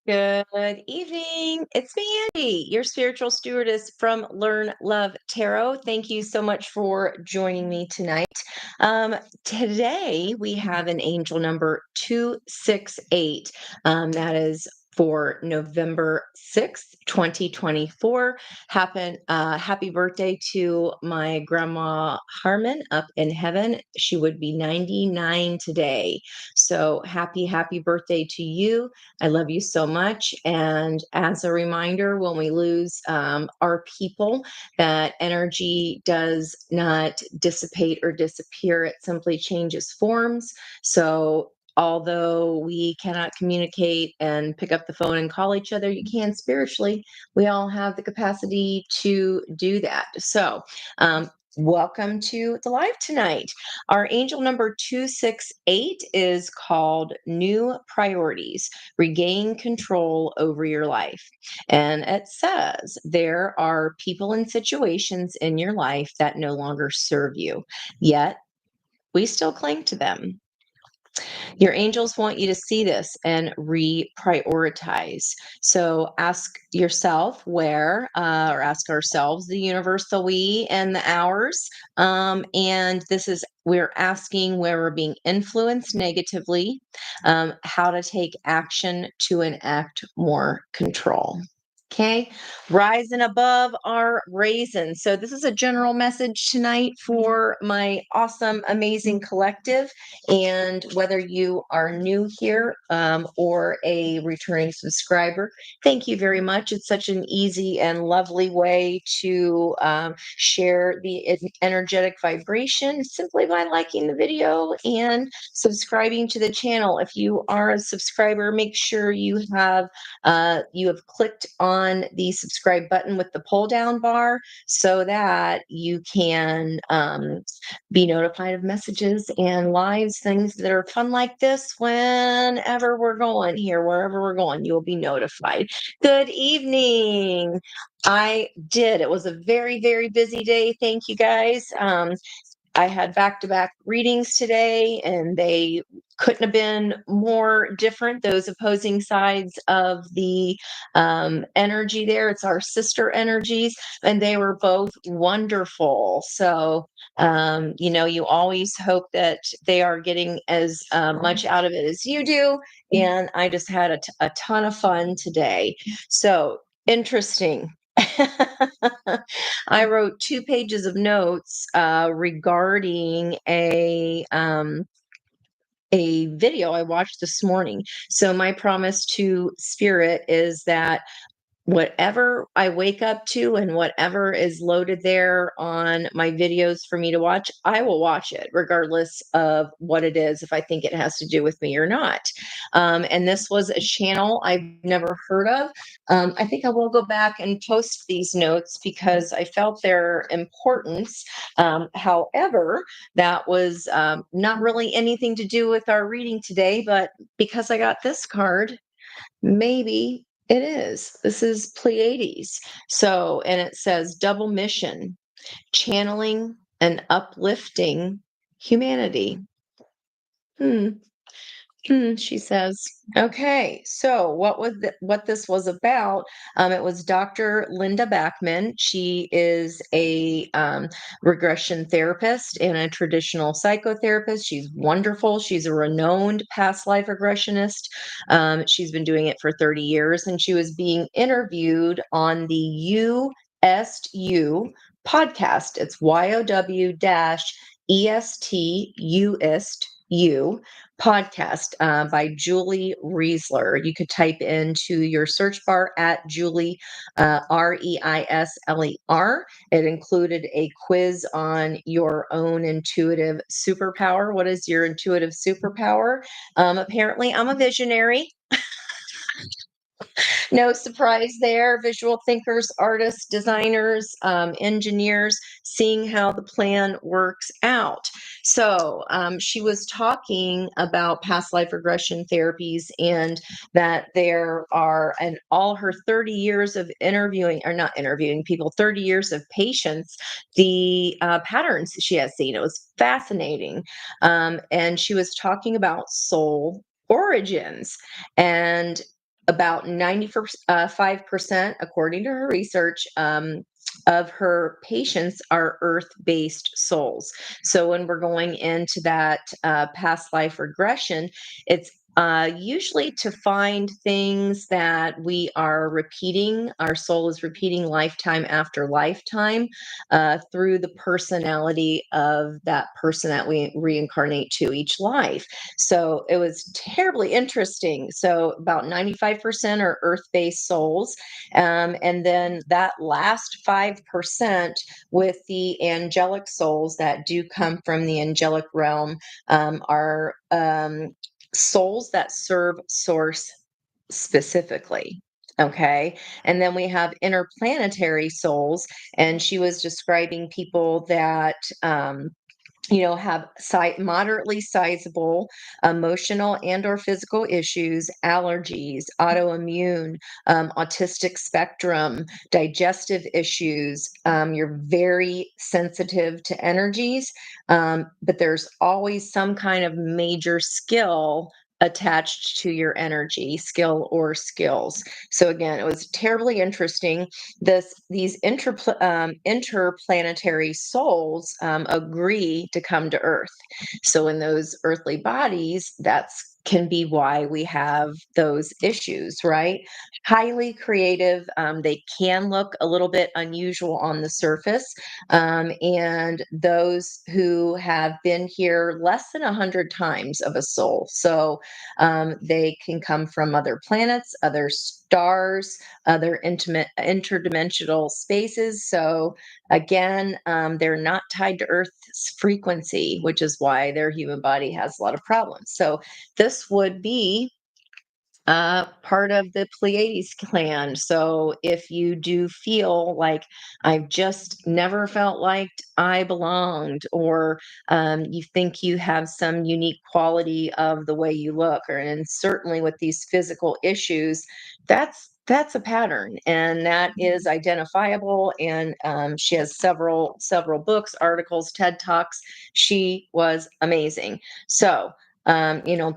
Good evening. It's me, Andy, your spiritual stewardess from Learn Love Tarot. Thank you so much for joining me tonight. Today, we have an angel number 268. That is for November 6th, 2024. Happy birthday to my grandma Harmon up in heaven. She would be 99 today. So happy birthday to you. I love you so much. And as a reminder, when we lose our people, that energy does not dissipate or disappear. It simply changes forms. So although we cannot communicate and pick up the phone and call each other, you can spiritually. We all have the capacity to do that. So, welcome to the live tonight. Our angel number 268 is called New Priorities. Regain control over your life. And it says there are people and situations in your life that no longer serve you, yet we still cling to them. Your angels want you to see this and reprioritize. So ask yourself where, or ask ourselves, the universal we and the ours. And this is, we're asking where we're being influenced negatively, how to take action to enact more control. Okay, rising above our raisins. So, this is a general message tonight for my awesome, amazing collective. And whether you are new here or a returning subscriber, thank you very much. It's such an easy and lovely way to share the energetic vibration simply by liking the video and subscribing to the channel. If you are a subscriber, make sure you have clicked on the subscribe button with the pull down bar so that you can be notified of messages and lives, things that are fun like this. Whenever we're going here, wherever we're going, you'll be notified. Good evening. It was a very busy day. Thank you guys. I had back-to-back readings today, and they couldn't have been more different. Those opposing sides of the energy there. It's our sister energies, and they were both wonderful. So, you always hope that they are getting as much out of it as you do. And I just had a ton of fun today. So, interesting. I wrote 2 pages of notes regarding a video I watched this morning. So my promise to Spirit is that whatever I wake up to and whatever is loaded there on my videos for me to watch, I will watch it regardless of what it is, if I think it has to do with me or not. And this was a channel I've never heard of. I think I will go back and post these notes because I felt their importance. However, that was not really anything to do with our reading today, but because I got this card, maybe it is. This is Pleiades. So, and it says double mission, channeling and uplifting humanity. She says. Okay, so what this was about? It was Dr. Linda Backman. She is a regression therapist and a traditional psychotherapist. She's wonderful. She's a renowned past life regressionist. She's been doing it for 30 years, and she was being interviewed on the USU podcast. It's YOW-ESTUIST-U podcast by Julie Riesler. You could type into your search bar at Julie, Reisler. It included a quiz on your own intuitive superpower. What is your intuitive superpower? Apparently, I'm a visionary. No surprise there. Visual thinkers, artists, designers, engineers, seeing how the plan works out. So she was talking about past life regression therapies, and that there are, and all her 30 years of interviewing, or not interviewing people, 30 years of patients, the patterns she has seen. It was fascinating. And she was talking about soul origins. And about 95%, according to her research, of her patients are earth-based souls. So when we're going into that past life regression, it's usually to find things that we are repeating. Our soul is repeating lifetime after lifetime through the personality of that person that we reincarnate to each life. So it was terribly interesting. So about 95% are earth-based souls. And then that last 5% with the angelic souls that do come from the angelic realm are souls that serve source specifically. Okay. And then we have interplanetary souls. And she was describing people that have moderately sizable emotional and or physical issues, allergies, autoimmune, autistic spectrum, digestive issues. You're very sensitive to energies, but there's always some kind of major skill attached to your energy, skill or skills. So again, it was terribly interesting. These interplanetary souls agree to come to Earth. So in those earthly bodies, that's can be why we have those issues, right? Highly creative. They can look a little bit unusual on the surface. And those who have been here less than 100 times of a soul. So they can come from other planets, other stars, other intimate interdimensional spaces. So again, they're not tied to Earth's frequency, which is why their human body has a lot of problems. So this would be part of the Pleiades clan. So if you do feel like I've just never felt like I belonged, or you think you have some unique quality of the way you look, or and certainly with these physical issues, that's a pattern, and that is identifiable. And she has several books, articles, TED talks. She was amazing. So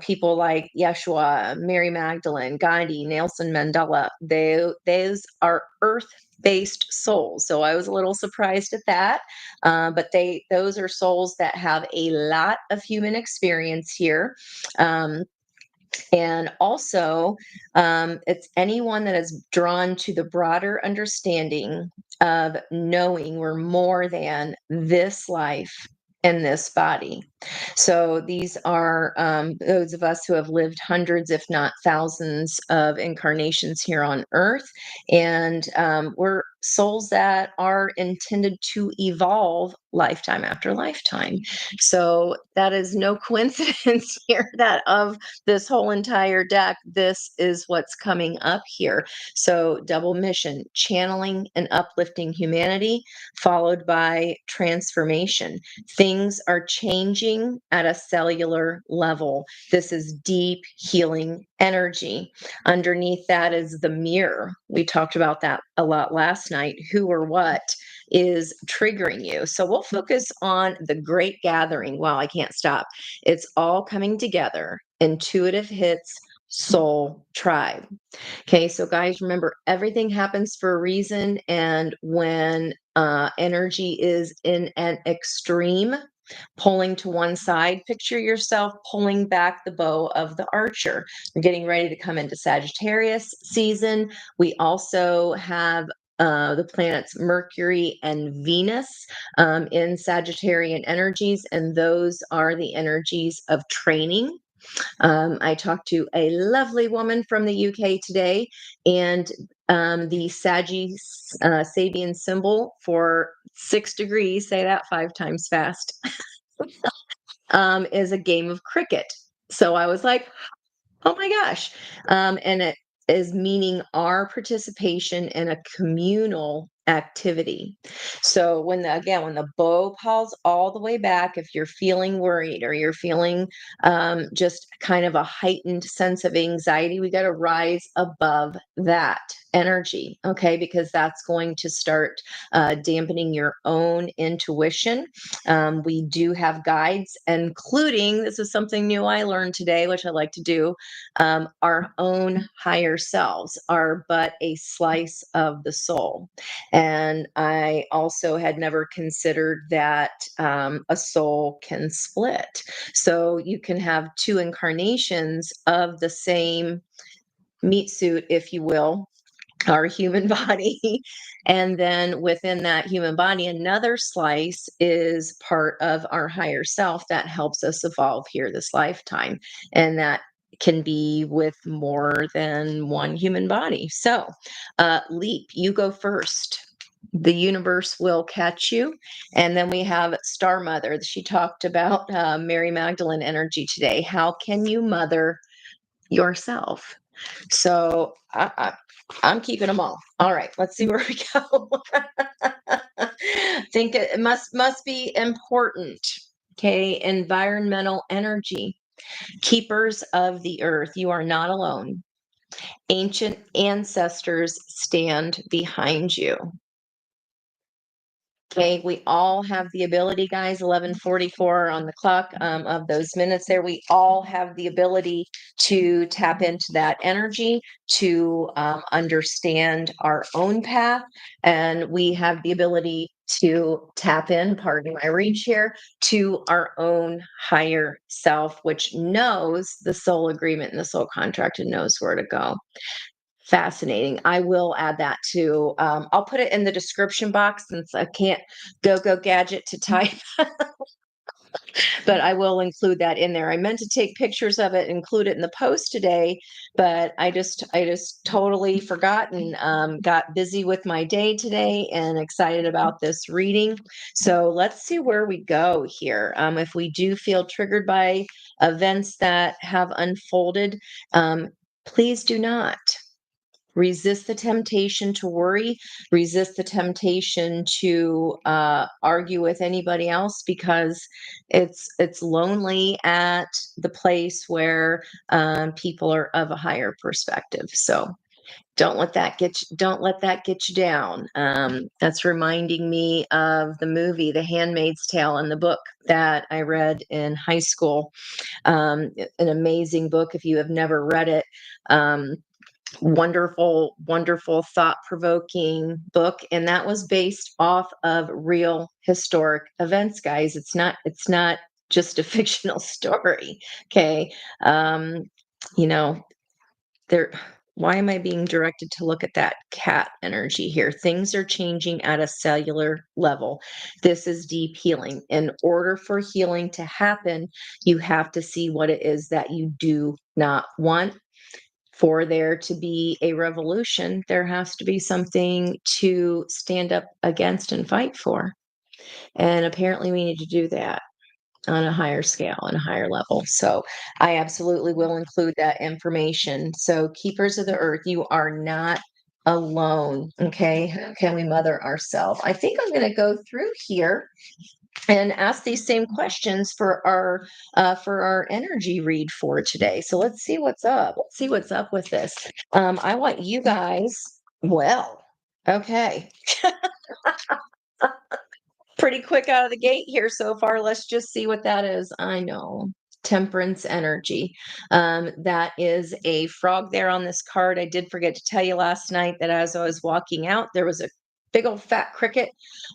people like Yeshua, Mary Magdalene, Gandhi, Nelson Mandela, those are earth-based souls. So I was a little surprised at that. But those are souls that have a lot of human experience here. Um, and also, it's anyone that is drawn to the broader understanding of knowing we're more than this life and this body. So these are those of us who have lived hundreds, if not thousands, of incarnations here on Earth. And we're souls that are intended to evolve lifetime after lifetime. So that is no coincidence here that of this whole entire deck, this is what's coming up here. So double mission, channeling and uplifting humanity, followed by transformation. Things are changing at a cellular level. This is deep healing energy. Underneath that is the mirror. We talked about that a lot last night. Who or what is triggering you? So we'll focus on the great gathering. Wow, I can't stop. It's all coming together. Intuitive hits, soul tribe. Okay, so guys, remember everything happens for a reason. And when energy is in an extreme, pulling to one side, picture yourself pulling back the bow of the archer. We're getting ready to come into Sagittarius season. We also have the planets Mercury and Venus in Sagittarian energies, and those are the energies of training. I talked to a lovely woman from the UK today, and the Sabian symbol for 6 degrees, say that 5 times fast, is a game of cricket. So I was like, oh my gosh. And it is meaning our participation in a communal activity. So when the bow pulls all the way back, if you're feeling worried or you're feeling just kind of a heightened sense of anxiety, we got to rise above that energy, okay? Because that's going to start dampening your own intuition. We do have guides, including, this is something new I learned today, which I like to do. Our own higher selves are but a slice of the soul. And I also had never considered that a soul can split. So you can have two incarnations of the same meat suit, if you will, our human body. And then within that human body, another slice is part of our higher self that helps us evolve here this lifetime. And that can be with more than one human body. So, Leap, you go first. The universe will catch you. And then we have Star Mother. She talked about Mary Magdalene energy today. How can you mother yourself? So I'm keeping them all. All right, let's see where we go. Think it must be important. Okay, environmental energy, keepers of the earth. You are not alone. Ancient ancestors stand behind you. Okay, we all have the ability, guys. 11:44 on the clock of those minutes there. We all have the ability to tap into that energy, to understand our own path, and we have the ability to tap in, pardon my reach here, to our own higher self, which knows the soul agreement and the soul contract and knows where to go. Fascinating. I will add that too. I'll put it in the description box since I can't go gadget to type, but I will include that in there. I meant to take pictures of it, include it in the post today, but I just totally forgot and got busy with my day today and excited about this reading. So let's see where we go here. If we do feel triggered by events that have unfolded, please do not. Resist the temptation to worry, resist the temptation to argue with anybody else because it's lonely at the place where people are of a higher perspective. So don't let that get you down. That's reminding me of the movie The Handmaid's Tale and the book that I read in high school. An amazing book if you have never read it. Wonderful thought-provoking book, and that was based off of real historic events, guys. It's not just a fictional story. Okay. um you know there Why am I being directed to look at that cat energy here? Things are changing at a cellular level. This is deep healing. In order for healing to happen, you have to see what it is that you do not want. For there to be a revolution, there has to be something to stand up against and fight for. And apparently, we need to do that on a higher scale and a higher level. So, I absolutely will include that information. So, keepers of the earth, you are not alone. Okay. How can we mother ourselves? I think I'm going to go through here and ask these same questions for our energy read for today. So let's see what's up. Let's see what's up with this. I want you guys. Well, okay, pretty quick out of the gate here so far. Let's just see what that is. I know. Temperance energy. That is a frog there on this card. I did forget to tell you last night that as I was walking out, there was a big old fat cricket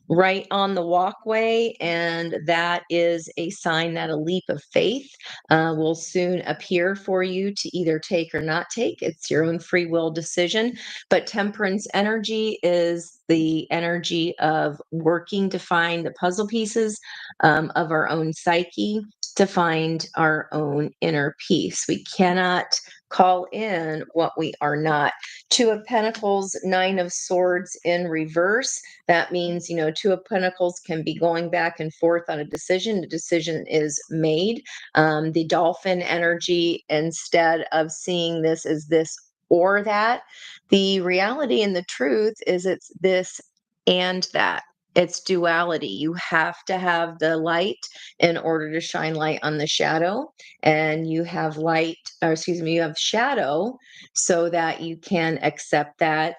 right on the walkway, and that is a sign that a leap of faith will soon appear for you to either take or not take. It's your own free will decision. But temperance energy is the energy of working to find the puzzle pieces of our own psyche, to find our own inner peace. We cannot call in what we are not. Two of Pentacles, Nine of Swords in reverse. That means, Two of Pentacles can be going back and forth on a decision. The decision is made. The dolphin energy, instead of seeing this as this or that, the reality and the truth is it's this and that. It's duality. You have to have the light in order to shine light on the shadow. And you have light, or excuse me, you have shadow so that you can accept that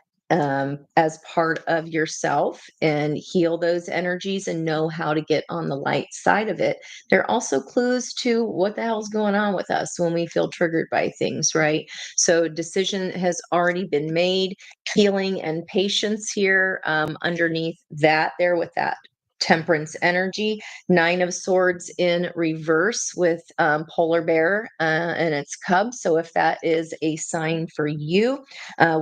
as part of yourself and heal those energies and know how to get on the light side of it. There are also clues to what the hell's going on with us when we feel triggered by things, right? So, decision has already been made, healing and patience here underneath that, there with that temperance energy. Nine of Swords in reverse with polar bear and its cub. So if that is a sign for you,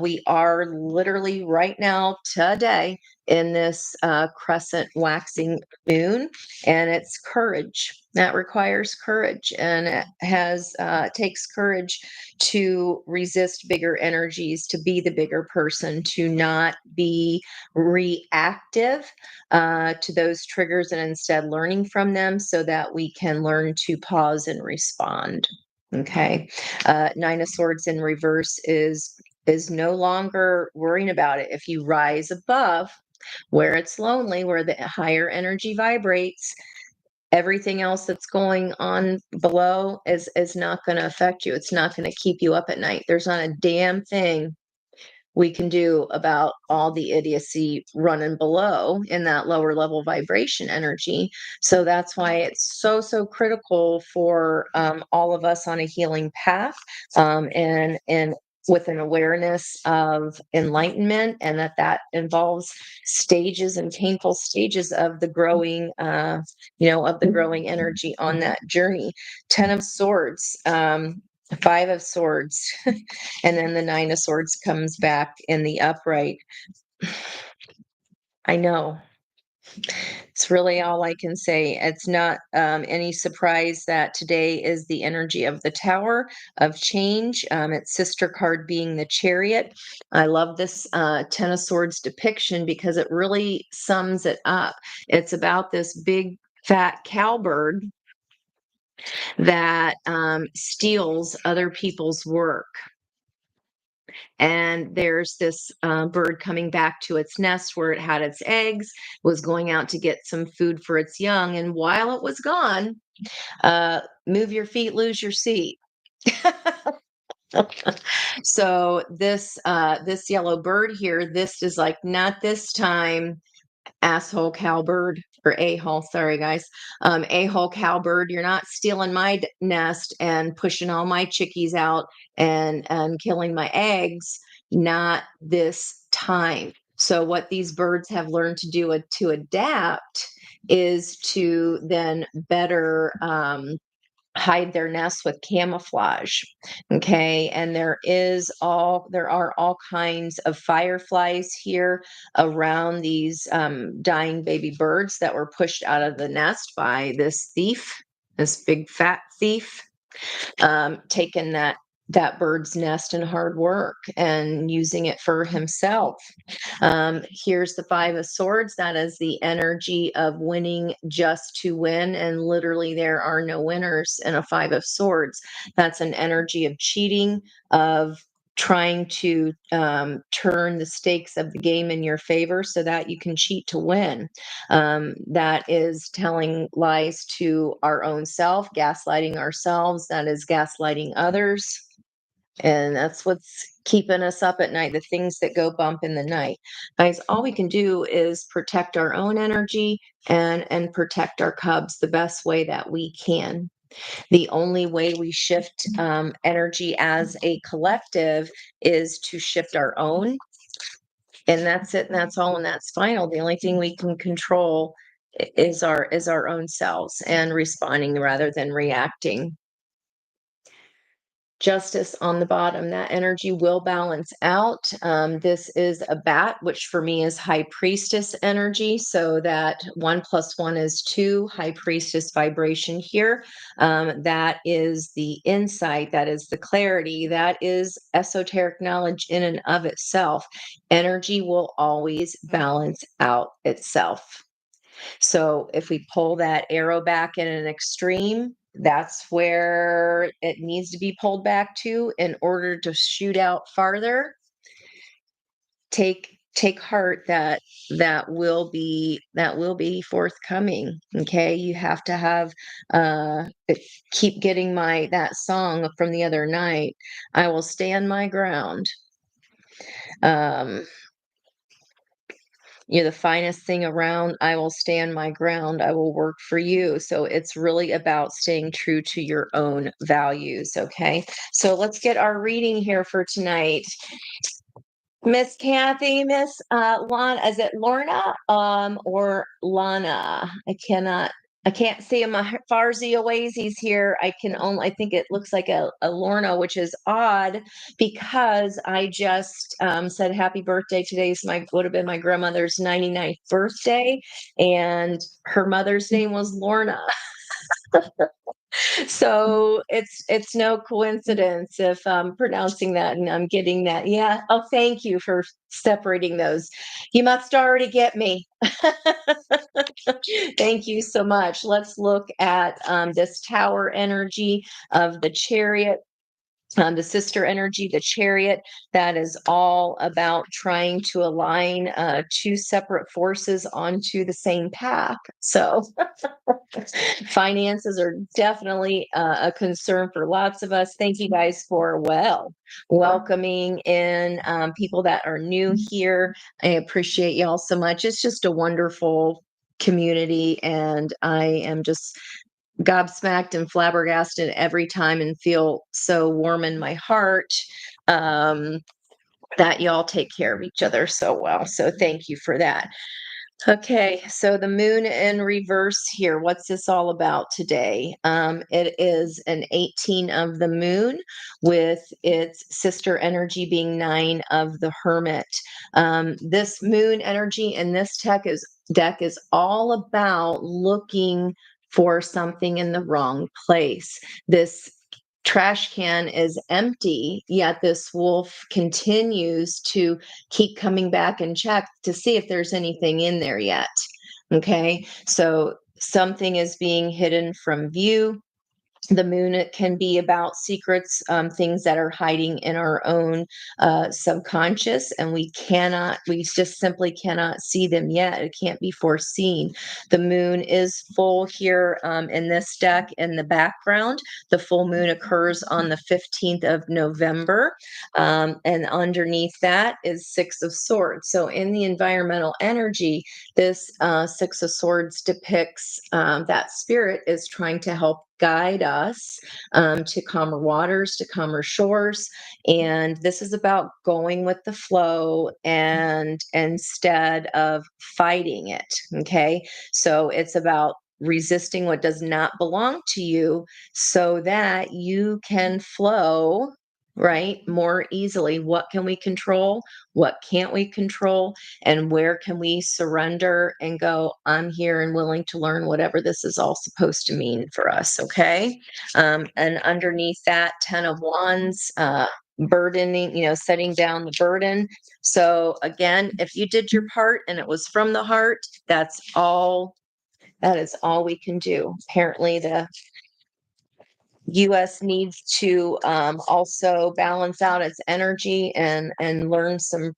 we are literally right now today in this crescent waxing moon, and it's courage that requires courage, and it takes courage to resist bigger energies, to be the bigger person, to not be reactive to those triggers and instead learning from them so that we can learn to pause and respond. Okay. Nine of Swords in reverse is no longer worrying about it. If you rise above where it's lonely, where the higher energy vibrates, everything else that's going on below is not going to affect you. It's not going to keep you up at night. There's not a damn thing we can do about all the idiocy running below in that lower level vibration energy. So that's why it's so critical for all of us on a healing path, and with an awareness of enlightenment, and that involves stages and painful stages of the growing of the growing energy on that journey. 10 of Swords, Five of Swords, and then the Nine of Swords comes back in the upright. I know. It's really all I can say. It's not any surprise that today is the energy of the Tower of Change. Its sister card being the Chariot. I love this Ten of Swords depiction because it really sums it up. It's about this big fat cowbird that steals other people's work. And there's this bird coming back to its nest where it had its eggs, was going out to get some food for its young. And while it was gone, move your feet, lose your seat. So this yellow bird here, this is like, not this time, asshole cowbird, or a-hole, sorry guys, a-hole cowbird, you're not stealing my nest and pushing all my chickies out and killing my eggs, not this time. So what these birds have learned to do to adapt is to then better hide their nests with camouflage. Okay. And there are all kinds of fireflies here around these dying baby birds that were pushed out of the nest by this thief, this big fat thief, taking that bird's nest and hard work and using it for himself. Here's the Five of Swords. That is the energy of winning just to win. And literally, there are no winners in a Five of Swords. That's an energy of cheating, of trying to turn the stakes of the game in your favor so that you can cheat to win. That is telling lies to our own self, gaslighting ourselves. That is gaslighting others. And that's what's keeping us up at night, the things that go bump in the night. Guys, all we can do is protect our own energy and protect our cubs the best way that we can. The only way we shift energy as a collective is to shift our own. And that's it, and that's all, and that's final. The only thing we can control is our own selves and responding rather than reacting. Justice on the bottom, that energy will balance out. This is a bat, which for me is high priestess energy. So that 1+1 is 2, high priestess vibration here. That is the insight, that is the clarity, that is esoteric knowledge in and of itself. Energy will always balance out itself. So if we pull that arrow back in an extreme, that's where it needs to be pulled back to in order to shoot out farther. Take take heart that will be forthcoming. Okay, you have to have keep getting that song from the other night. I will stand my ground. um you're the finest thing around. I will stand my ground. I will work for you. So it's really about staying true to your own values. Okay, so let's get our reading here for tonight. Miss Kathy, Miss Lana, is it Lorna or Lana? I can't see him Farzi Aways. He's here. I think it looks like a Lorna, which is odd because I just said happy birthday. Would have been my grandmother's 99th birthday, and her mother's name was Lorna. So it's no coincidence if I'm pronouncing that and I'm getting that. Yeah. Oh, thank you for separating those. You must already get me. Thank you so much. Let's look at this tower energy of the chariot. The sister energy, the chariot, that is all about trying to align two separate forces onto the same path. So finances are definitely a concern for lots of us. Thank you guys for, welcoming in people that are new here. I appreciate y'all so much. It's just a wonderful community, and I am just gobsmacked and flabbergasted every time and feel so warm in my heart um, that y'all take care of each other so well. So thank you for that. Okay, so the moon in reverse here. What's this all about today? It is an 18 of the moon with its sister energy being 9 of the hermit. This moon energy in this deck is all about looking for something in the wrong place. This trash can is empty, yet this wolf continues to keep coming back and check to see if there's anything in there yet. Okay, so something is being hidden from view. The moon, it can be about secrets, things that are hiding in our own subconscious, and we just simply cannot see them yet. It can't be foreseen. The moon is full here in this deck in the background. The full moon occurs on the 15th of November, and underneath that is Six of Swords. So in the environmental energy, this Six of Swords depicts that spirit is trying to help guide us to calmer waters, to calmer shores. And this is about going with the flow and instead of fighting it. Okay. So it's about resisting what does not belong to you so that you can flow right more easily. What can we control? What can't we control? And where can we surrender and go, I'm here and willing to learn whatever this is all supposed to mean for us. Okay. And underneath that 10 of wands, burdening, setting down the burden. So again, if you did your part and it was from the heart, that is all we can do. Apparently the US needs to also balance out its energy and learn some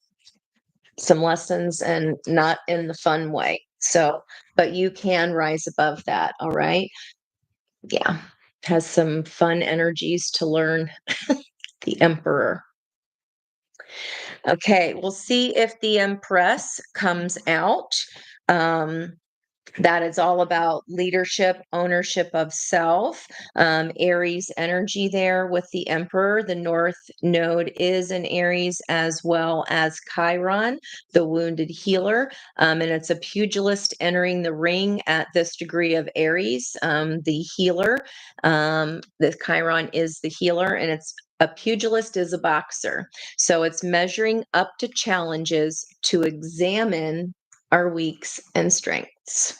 lessons, and not in the fun way. So, but you can rise above that. All right. Yeah. Has some fun energies to learn. The Emperor. Okay. We'll see if the Empress comes out. That is all about leadership, ownership of self. Aries energy there with the Emperor. The North Node is in Aries, as well as Chiron, the wounded healer. And it's a pugilist entering the ring at this degree of Aries, the healer. The Chiron is the healer, and a pugilist is a boxer. So it's measuring up to challenges to examine our weaknesses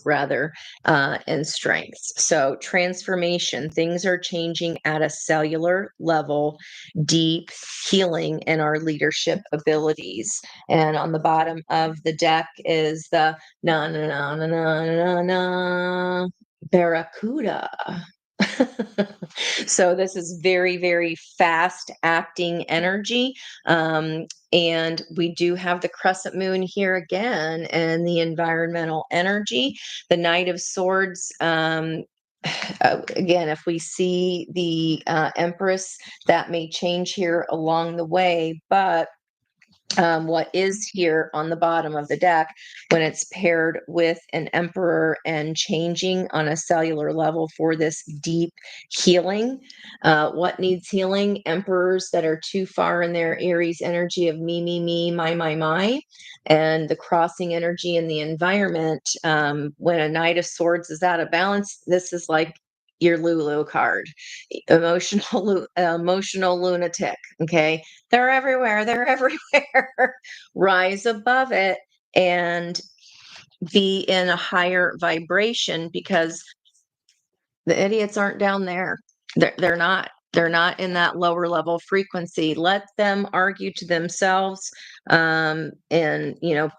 rather, and strengths. So transformation, things are changing at a cellular level, deep healing in our leadership abilities. And on the bottom of the deck is the na na na na na na na Barracuda. So this is very, very fast acting energy. Um, and we do have the crescent moon here again and the environmental energy. The Knight of Swords, again, if we see the Empress, that may change here along the way, but what is here on the bottom of the deck when it's paired with an emperor and changing on a cellular level for this deep healing. What needs healing? Emperors that are too far in their Aries energy of me, my, and the crossing energy in the environment. When a Knight of Swords is out of balance, this is like your Lulu card, emotional lunatic. Okay, they're everywhere. They're everywhere. Rise above it and be in a higher vibration because the idiots aren't down there. They're not. They're not in that lower level frequency. Let them argue to themselves, and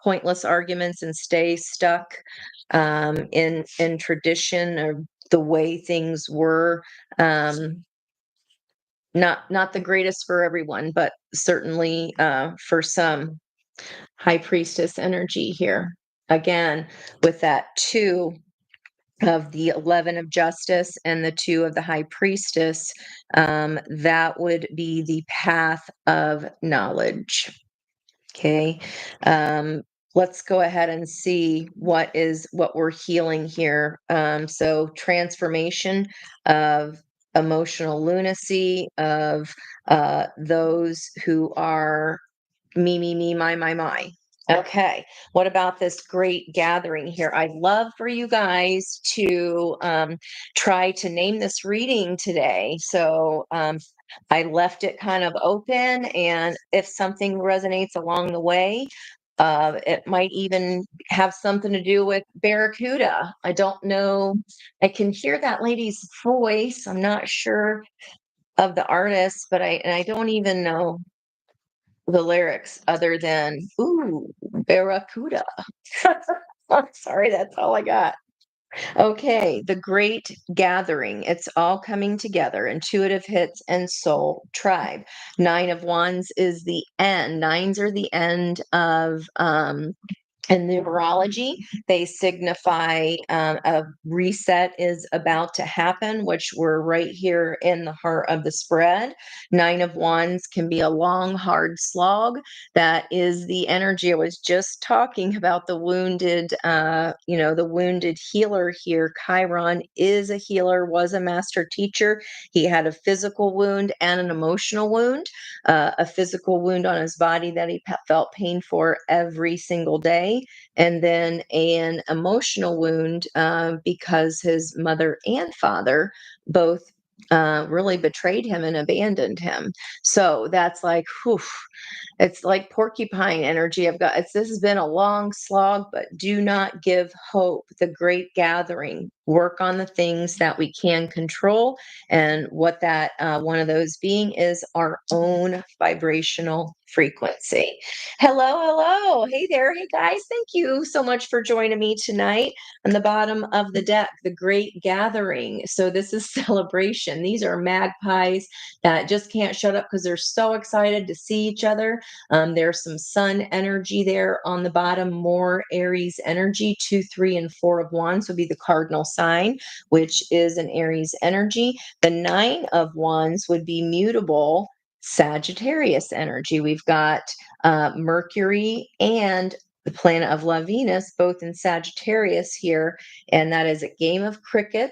pointless arguments, and stay stuck in tradition or the way things were. Um, not the greatest for everyone, but certainly for some. High priestess energy here. Again, with that 2 of the 11 of justice and the 2 of the high priestess, that would be the path of knowledge. Okay. Let's go ahead and see what we're healing here. So transformation of emotional lunacy of those who are me, my. Okay. What about this great gathering here? I'd love for you guys to try to name this reading today. So I left it kind of open, and if something resonates along the way, it might even have something to do with Barracuda. I don't know. I can hear that lady's voice. I'm not sure of the artist, but I don't even know the lyrics other than "Ooh, Barracuda." I'm sorry, that's all I got. Okay, the Great Gathering. It's all coming together. Intuitive hits and soul tribe. 9 of Wands is the end. Nines are the end of in numerology, they signify a reset is about to happen, which we're right here in the heart of the spread. 9 of Wands can be a long, hard slog. That is the energy I was just talking about. The wounded healer here. Chiron is a healer, was a master teacher. He had a physical wound and an emotional wound, a physical wound on his body that he felt pain for every single day, and then an emotional wound because his mother and father both really betrayed him and abandoned him. So that's like, whew, it's like porcupine energy. This has been a long slog, but do not give hope. The Great Gathering. Work on the things that we can control, and what that one of those being is our own vibrational frequency. Hello, hello. Hey there. Hey guys. Thank you so much for joining me tonight. On the bottom of the deck, the Great Gathering. So this is celebration. These are magpies that just can't shut up because they're so excited to see each other. There's some sun energy there on the bottom, more Aries energy. 2, 3, and 4 of Wands would be the cardinal sign, which is an Aries energy. The 9 of Wands would be mutable Sagittarius energy. We've got Mercury and the planet of love, Venus, both in Sagittarius here, and that is a game of cricket.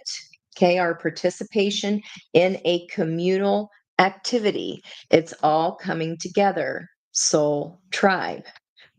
Okay, our participation in a communal activity. It's all coming together. Soul tribe,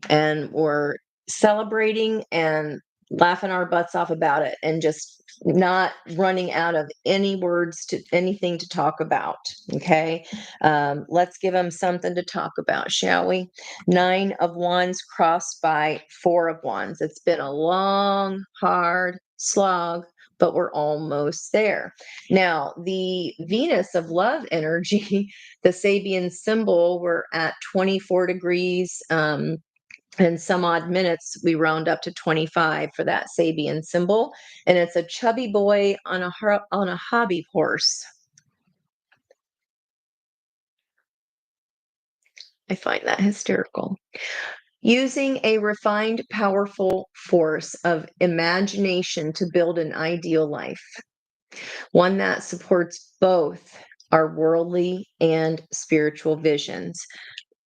and we're celebrating and laughing our butts off about it, and just not running out of any words to anything to talk about. Okay, let's give them something to talk about, shall we? 9 of Wands crossed by 4 of Wands. It's been a long, hard slog, but we're almost there. Now, the Venus of love energy, the Sabian symbol, we're at 24 degrees and some odd minutes we round up to 25 for that Sabian symbol, and it's a chubby boy on a hobby horse. I find that hysterical. Using a refined, powerful force of imagination to build an ideal life, one that supports both our worldly and spiritual visions.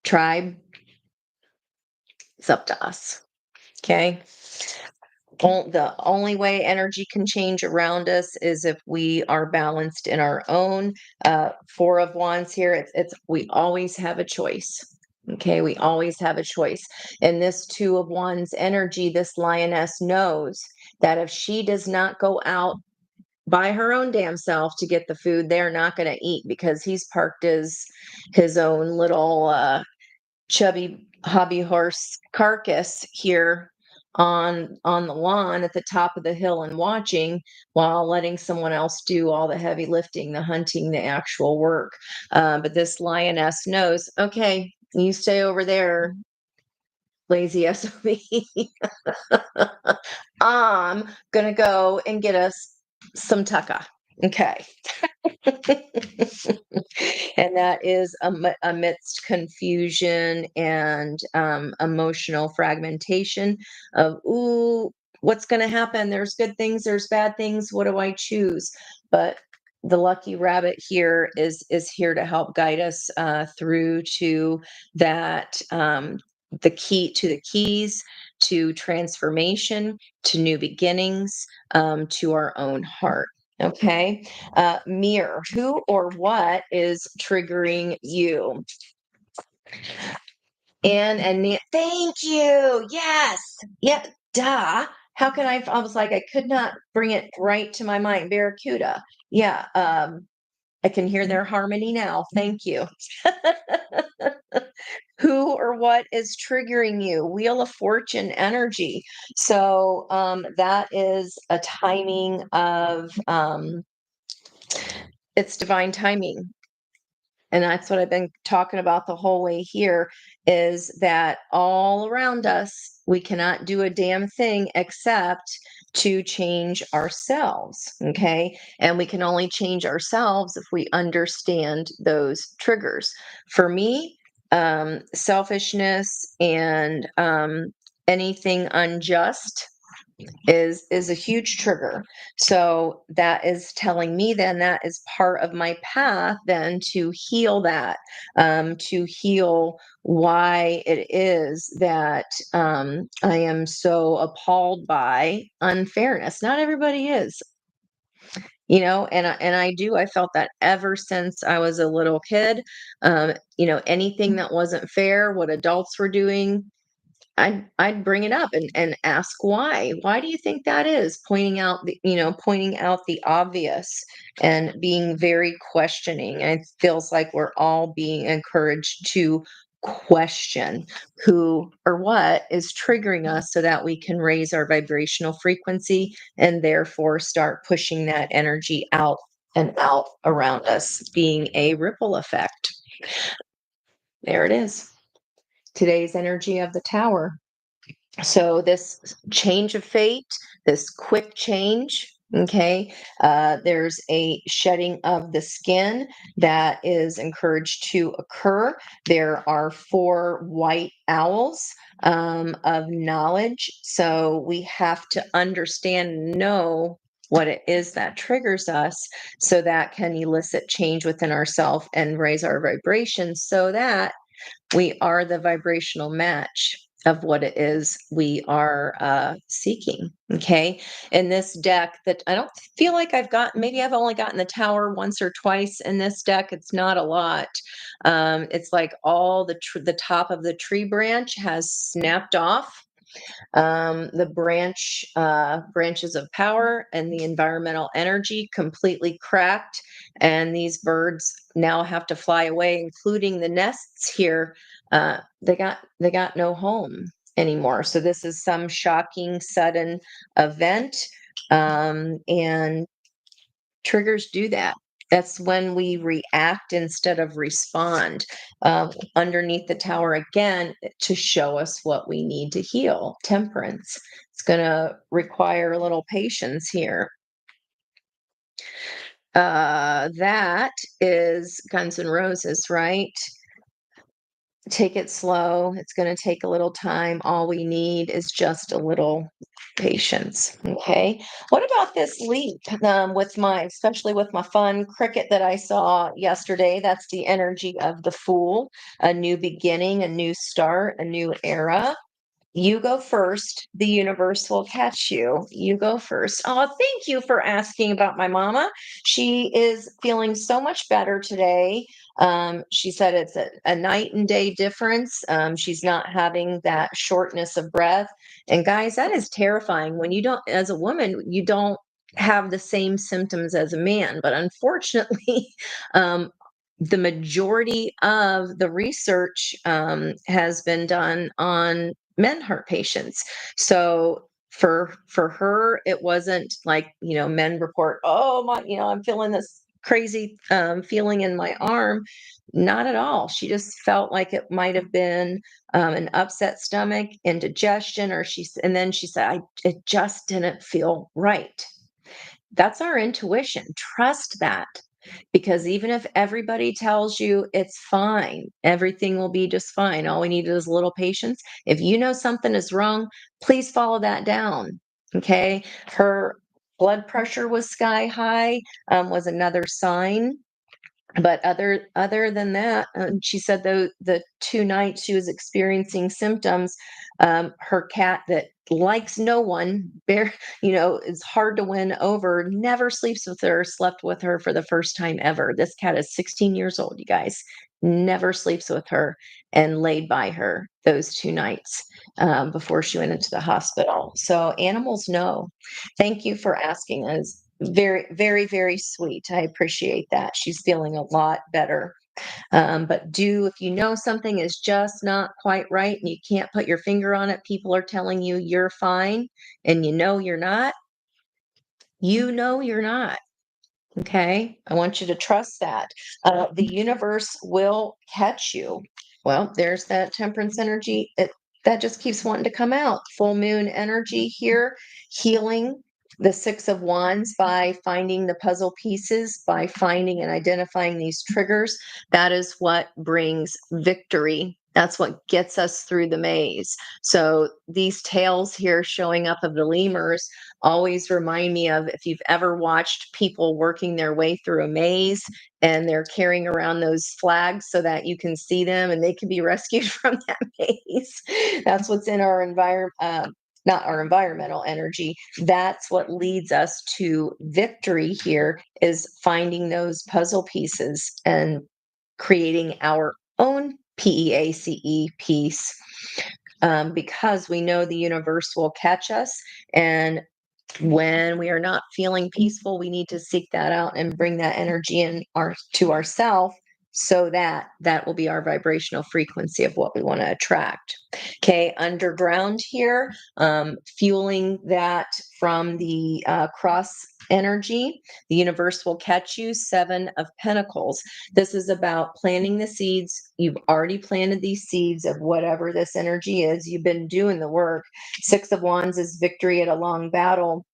Tribe, it's up to us. Okay. The only way energy can change around us is if we are balanced in our own. Four of Wands here. It's we always have a choice. Okay, we always have a choice. And this Two of Wands energy, this lioness knows that if she does not go out by her own damn self to get the food, they're not going to eat because he's parked his own little chubby hobby horse carcass here on the lawn at the top of the hill and watching while letting someone else do all the heavy lifting, the hunting, the actual work. But this lioness knows, okay, you stay over there, lazy SOB. I'm gonna go and get us some tucka. Okay. And that is amidst confusion and emotional fragmentation of, ooh, what's going to happen? There's good things, there's bad things. What do I choose? But the lucky rabbit here is here to help guide us through to that, the key to the keys to transformation, to new beginnings, to our own heart. Okay. Mirror, who or what is triggering you? Thank you. Yes. Yeah. Duh. How can I was like, I could not bring it right to my mind. Barracuda. Yeah. I can hear their harmony now. Thank you. Who or what is triggering you? Wheel of Fortune energy. So that is a timing of it's divine timing. And that's what I've been talking about the whole way here, is that all around us, we cannot do a damn thing except to change ourselves. Okay. And we can only change ourselves if we understand those triggers. For me, selfishness and anything unjust is a huge trigger. So that is telling me then that is part of my path then to heal that, to heal why it is that I am so appalled by unfairness. Not everybody is, and I do. I felt that ever since I was a little kid. Anything that wasn't fair, what adults were doing, I'd bring it up and ask why. Why do you think that is? Pointing out the obvious and being very questioning. And it feels like we're all being encouraged to question who or what is triggering us so that we can raise our vibrational frequency and therefore start pushing that energy out and out around us, being a ripple effect. There it is. Today's energy of the Tower. So this change of fate, this quick change, okay, there's a shedding of the skin that is encouraged to occur. There are four white owls of knowledge. So we have to understand and know what it is that triggers us so that can elicit change within ourselves and raise our vibrations so that we are the vibrational match of what it is we are seeking. Okay. In this deck that I don't feel like I've got, maybe I've only gotten the Tower once or twice in this deck. It's not a lot. It's like all the top of the tree branch has snapped off. The branches of power and the environmental energy completely cracked, and these birds now have to fly away, including the nests here. They got no home anymore. So this is some shocking, sudden event, and triggers do that. That's when we react instead of respond. Underneath the tower again to show us what we need to heal. Temperance. It's going to require a little patience here. That is Guns N' Roses, right? Take it slow. It's going to take a little time. All we need is just a little patience. Okay. What about this leap especially with my fun cricket that I saw yesterday? That's the energy of the Fool, a new beginning, a new start, a new era. You go first. The universe will catch you. You go first. Oh, thank you for asking about my mama. She is feeling so much better today. She said it's a night and day difference. She's not having that shortness of breath. And guys, that is terrifying. When you don't, as a woman, you don't have the same symptoms as a man. But unfortunately, um, the majority of the research has been done on men heart patients. So for her, it wasn't like, men report, oh my, I'm feeling this crazy feeling in my arm. Not at all. She just felt like it might have been an upset stomach, indigestion, and then she said, it just didn't feel right. That's our intuition. Trust that. Because even if everybody tells you it's fine, everything will be just fine. All we need is a little patience. If you know something is wrong, please follow that down. Okay. Her blood pressure was sky high, was another sign. But other than that, she said the 2 nights she was experiencing symptoms, her cat that likes no one, is hard to win over, never sleeps with her, slept with her for the first time ever. This cat is 16 years old, you guys, never sleeps with her, and laid by her those 2 nights before she went into the hospital. So animals know. Thank you for asking us. Very, very, very sweet. I appreciate that. She's feeling a lot better. But if you know something is just not quite right and you can't put your finger on it, people are telling you you're fine and you're not, you're not. Okay. I want you to trust that. The universe will catch you. Well, there's that temperance energy. That just keeps wanting to come out. Full moon energy here, healing the Six of Wands by finding the puzzle pieces, by finding and identifying these triggers. That is what brings victory. That's what gets us through the maze. So these tails here showing up of the lemurs always remind me of, if you've ever watched people working their way through a maze and they're carrying around those flags so that you can see them and they can be rescued from that maze. That's what's in our environment. Not our environmental energy. That's what leads us to victory here, is finding those puzzle pieces and creating our own PEACE piece, because we know the universe will catch us. And when we are not feeling peaceful, we need to seek that out and bring that energy to ourself, so that will be our vibrational frequency of what we want to attract. Okay, underground here, fueling that from the cross energy. The universe will catch you. 7 of Pentacles. This is about planting the seeds. You've already planted these seeds of whatever this energy is. You've been doing the work. 6 of Wands is victory at a long battle.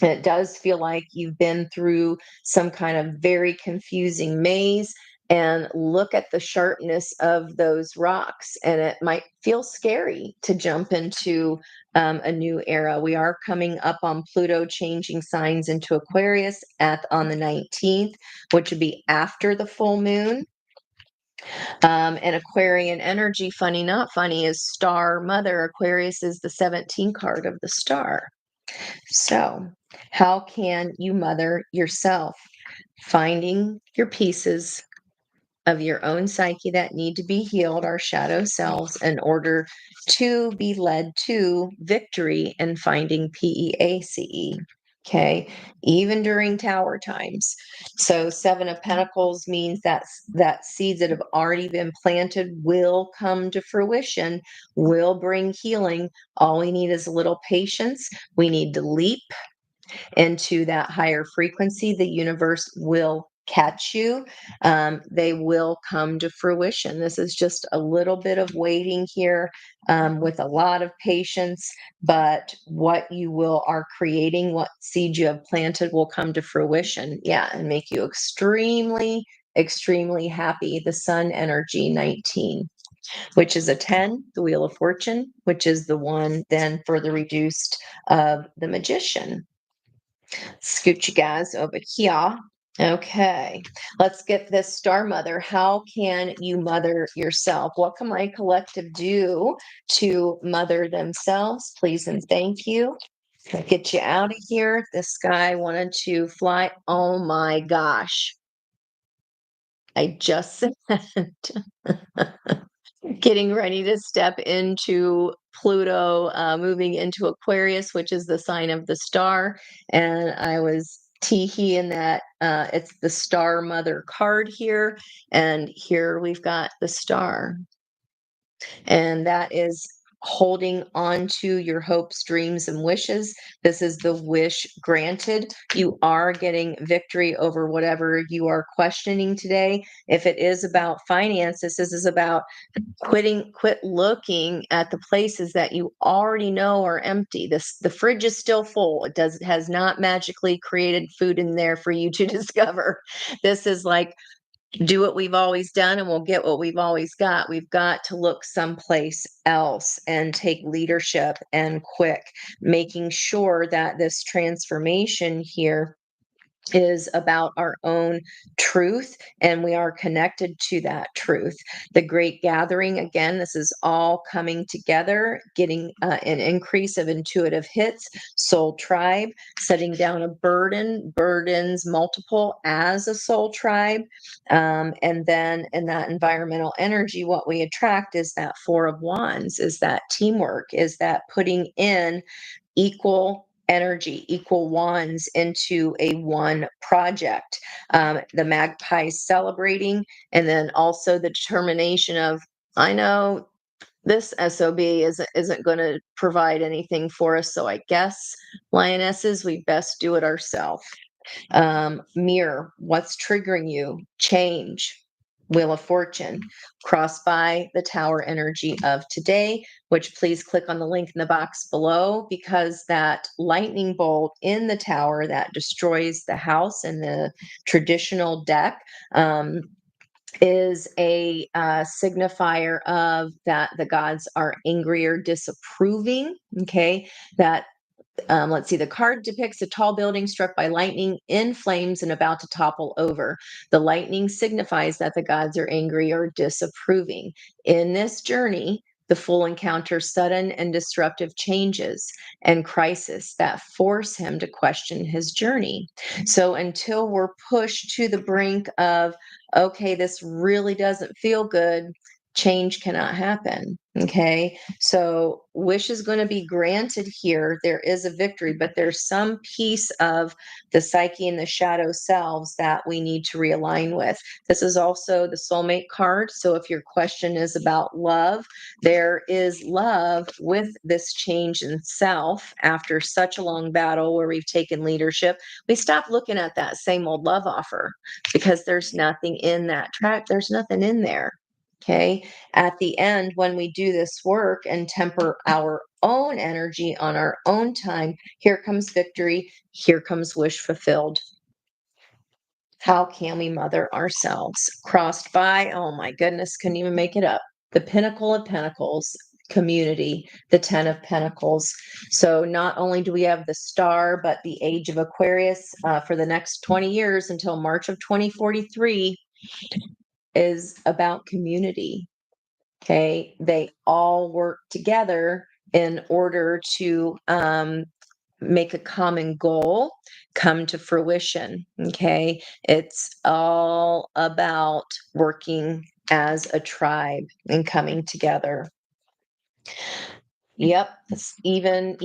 It does feel like you've been through some kind of very confusing maze. And look at the sharpness of those rocks. And it might feel scary to jump into a new era. We are coming up on Pluto changing signs into Aquarius on the 19th, which would be after the full moon. And Aquarian energy, funny, not funny, is star mother. Aquarius is the 17th card of the star. So, how can you mother yourself? Finding your pieces of your own psyche that need to be healed, our shadow selves, in order to be led to victory and finding PEACE. Okay, even during tower times. So 7 of Pentacles means that seeds that have already been planted will come to fruition, will bring healing. All we need is a little patience. We need to leap into that higher frequency. The universe will catch you, they will come to fruition. This is just a little bit of waiting here, with a lot of patience, but what you will are creating, what seed you have planted will come to fruition. Yeah, and make you extremely, extremely happy. The sun energy 19, which is a 10, the Wheel of Fortune, which is the one then further reduced of the Magician. Scoot you guys over here. Okay, let's get this Star Mother. How can you mother yourself? What can my collective do to mother themselves? Please and thank you. Get you out of here. This guy wanted to fly. Oh my gosh. I just said getting ready to step into Pluto, moving into Aquarius, which is the sign of the star. And I was teehee that it's the Star Mother card here. And here we've got the star. And that is holding on to your hopes, dreams, and wishes. This is the wish granted. You are getting victory over whatever you are questioning today. If it is about finances, this is about quit looking at the places that you already know are empty. The fridge is still full. It has not magically created food in there for you to discover. This is like, do what we've always done and we'll get what we've always got. We've got to look someplace else and take leadership and quick, making sure that this transformation here is about our own truth and we are connected to that truth. The great gathering, again, this is all coming together, getting an increase of intuitive hits, soul tribe, setting down a burdens multiple as a soul tribe. And then in that environmental energy, what we attract is that Four of Wands, is that teamwork, is that putting in equal energy, equal wands into a one project. The magpies celebrating, and then also the determination of, I know this SOB isn't going to provide anything for us, so I guess lionesses, we best do it ourselves. Mirror, what's triggering you? Change. Wheel of Fortune, crossed by the tower energy of today, which please click on the link in the box below, because that lightning bolt in the tower that destroys the house in the traditional deck is a signifier of that the gods are angry or disapproving. Okay, that let's see, the card depicts a tall building struck by lightning in flames and about to topple over. The lightning signifies that the gods are angry or disapproving. In this journey, the fool encounters sudden and disruptive changes and crisis that force him to question his journey. So until we're pushed to the brink of, okay, this really doesn't feel good, change cannot happen. Okay. So wish is going to be granted here. There is a victory, but there's some piece of the psyche and the shadow selves that we need to realign with. This is also the soulmate card. So if your question is about love, there is love with this change in self after such a long battle where we've taken leadership. We stop looking at that same old love offer because there's nothing in that track. There's nothing in there. Okay. At the end, when we do this work and temper our own energy on our own time, here comes victory. Here comes wish fulfilled. How can we mother ourselves? Crossed by, oh my goodness, couldn't even make it up. The Pinnacle of Pentacles, community, the 10 of Pentacles. So not only do we have the star, but the age of Aquarius for the next 20 years until March of 2043 is about community. Okay, they all work together in order to make a common goal come to fruition. Okay, it's all about working as a tribe and coming together. Yep, it's even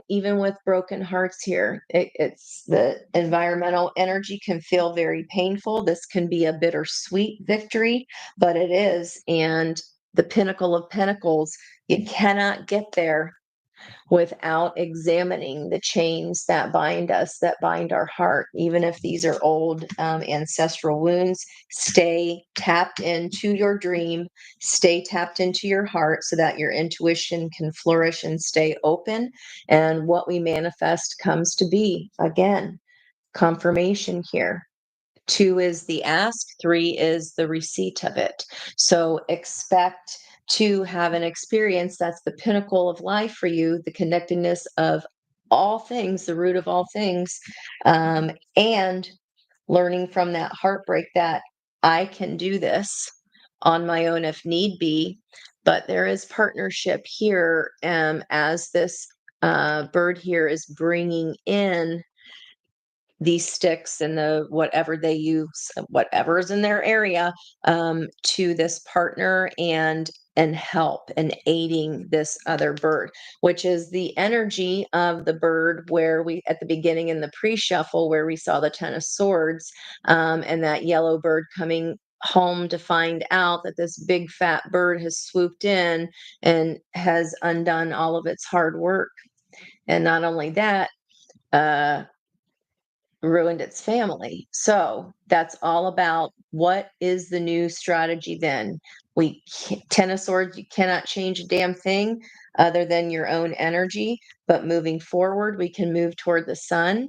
with broken hearts here. It's the environmental energy can feel very painful. This can be a bittersweet victory, but it is. And the Pinnacle of Pentacles, you cannot get there without examining the chains that bind us, that bind our heart. Even if these are old ancestral wounds, stay tapped into your dream, stay tapped into your heart so that your intuition can flourish and stay open. And what we manifest comes to be. Again, confirmation here. 2 is the ask, 3 is the receipt of it. So expect to have an experience that's the pinnacle of life for you, the connectedness of all things, the root of all things, and learning from that heartbreak that I can do this on my own if need be. But there is partnership here, as this bird here is bringing in these sticks and the whatever they use, whatever's in their area, to this partner and help and aiding this other bird, which is the energy of the bird where we at the beginning in the pre-shuffle where we saw the 10 of Swords, and that yellow bird coming home to find out that this big fat bird has swooped in and has undone all of its hard work. And not only that, uh ruined its family. So that's all about what is the new strategy then. 10 of Swords, you cannot change a damn thing other than your own energy. But moving forward, we can move toward the sun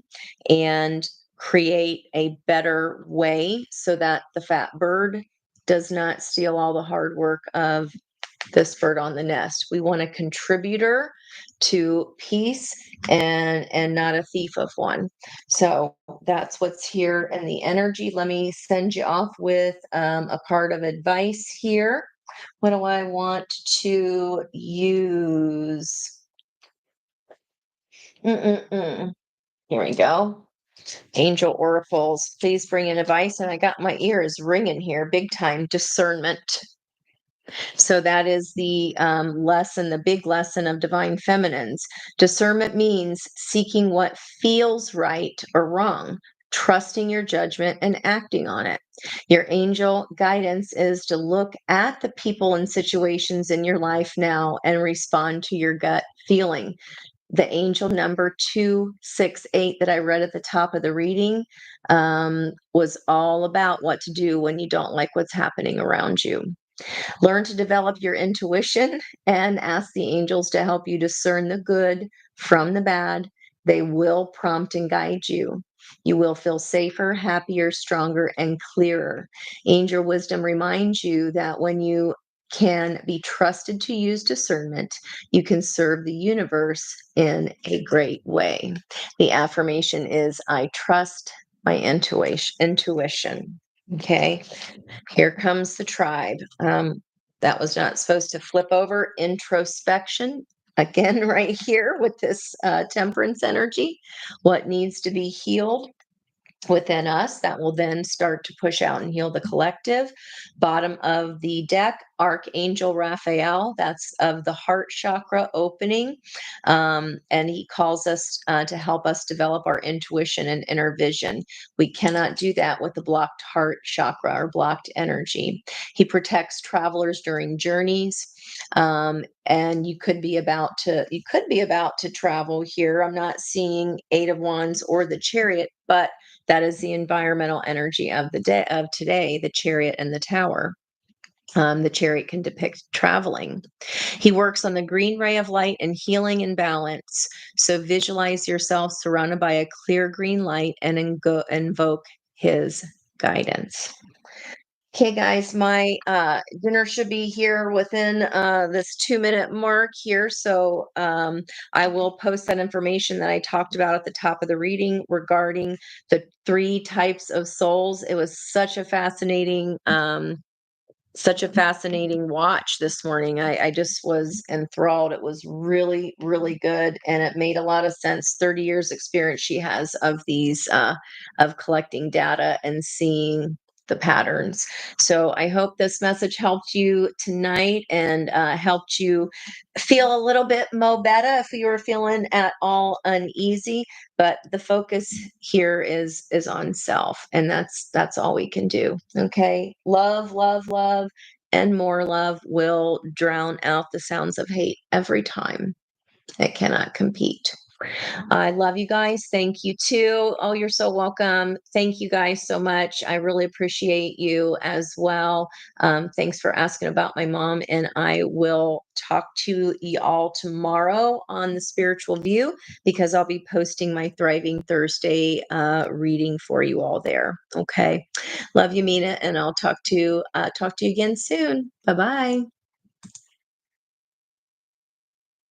and create a better way so that the fat bird does not steal all the hard work of this bird on the nest. We want a contributor to peace and not a thief of one. So that's what's here in the energy. Let me send you off with a card of advice here. What do I want to use? Mm-mm-mm. Here we go. Angel oracles, please bring in advice. And I got my ears ringing here, big time discernment. So that is the lesson, the big lesson of divine feminines. Discernment means seeking what feels right or wrong, trusting your judgment and acting on it. Your angel guidance is to look at the people and situations in your life now and respond to your gut feeling. The angel number 268 that I read at the top of the reading was all about what to do when you don't like what's happening around you. Learn to develop your intuition and ask the angels to help you discern the good from the bad. They will prompt and guide you. You will feel safer, happier, stronger, and clearer. Angel wisdom reminds you that when you can be trusted to use discernment, you can serve the universe in a great way. The affirmation is I trust my intuition. Okay. Here comes the tribe. That was not supposed to flip over. Introspection. Again, right here with this temperance energy. What needs to be healed within us that will then start to push out and heal the collective. Bottom of the deck, Archangel Raphael, that's of the heart chakra opening. And he calls us to help us develop our intuition and inner vision. We cannot do that with the blocked heart chakra or blocked energy. He protects travelers during journeys. And you could be about to travel here. I'm not seeing 8 of Wands or the Chariot, but that is the environmental energy of the day of today, the Chariot and the Tower. The Chariot can depict traveling. He works on the green ray of light and healing and balance. So visualize yourself surrounded by a clear green light and invoke his guidance. Okay, guys, my dinner should be here within this 2-minute mark here. So I will post that information that I talked about at the top of the reading regarding the 3 types of souls. It was such a fascinating watch this morning. I just was enthralled. It was really, really good. And it made a lot of sense. 30 years experience she has of these, of collecting data and seeing the patterns. So I hope this message helped you tonight and helped you feel a little bit mo better if you were feeling at all uneasy. But the focus here is on self, and that's all we can do. Okay, love, love, love, and more love will drown out the sounds of hate every time. It cannot compete. I love you guys. Thank you too. Oh, you're so welcome. Thank you guys so much. I really appreciate you as well. Thanks for asking about my mom. And I will talk to y'all tomorrow on the spiritual view because I'll be posting my Thriving Thursday reading for you all there. Okay. Love you, Mina, and I'll talk to you again soon. Bye bye.